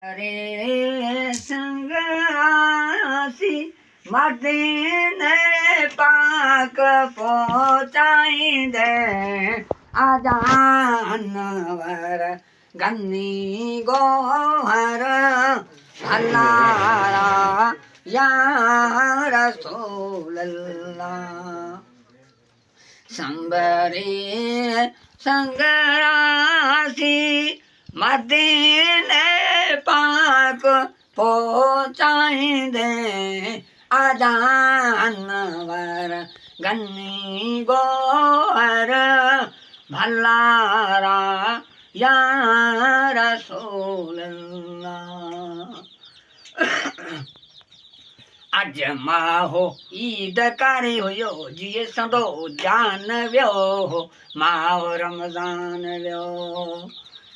अरे संगासी मदीने पाक पहुँचाईंदे आजानवर गन्नी गोहर अल्लाह या रसूल अल्लाह संबरी संगरासी मदीने पाक पहुँचाईंदे आजानवर गन्नी गोहर भल्लारा या रसूल अल्लाह अज माहो ईद करे हुयो जिए संदो जान वियो माहो रमज़ान वियो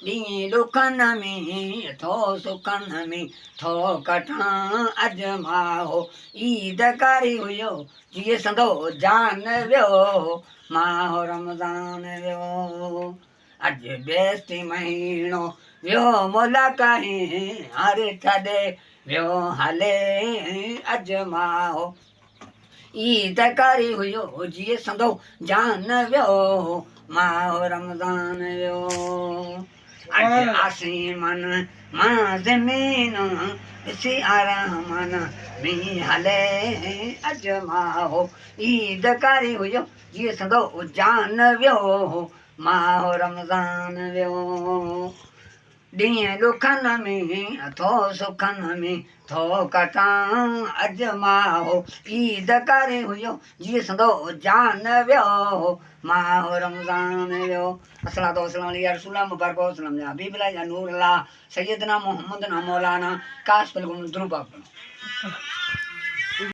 नी दुखन में थो सुखन में थो कठां अज माहो ईद करे हुयो जिए संदो जान वियो माहो रमज़ान वियो अज बेस्ती महीनो वियो मोला कहीं हर छॾे वियो हले अज माहो ईद करे हुयो जिए संदो जान वियो माहो रमज़ान वियो अज आसमान मां ज़मीन ॾिसी आरामन में हले अज माहो ईद करे हुयो जिए संदो जान वियो माहो रमज़ान वियो ॾींहं ॾुखन में थो सुखन में थो कटां अज माहो ईद करे हुयो जिए संदो जान वियो माहो रमज़ान वियो अस्सलातु वस्सलामु अलैहि रसूल मुबारक वसल्लम या हबीबल्लाह या नूर अल्लाह सैयदना मोहम्मद ना मौलाना काश बिल्कुल द्रुब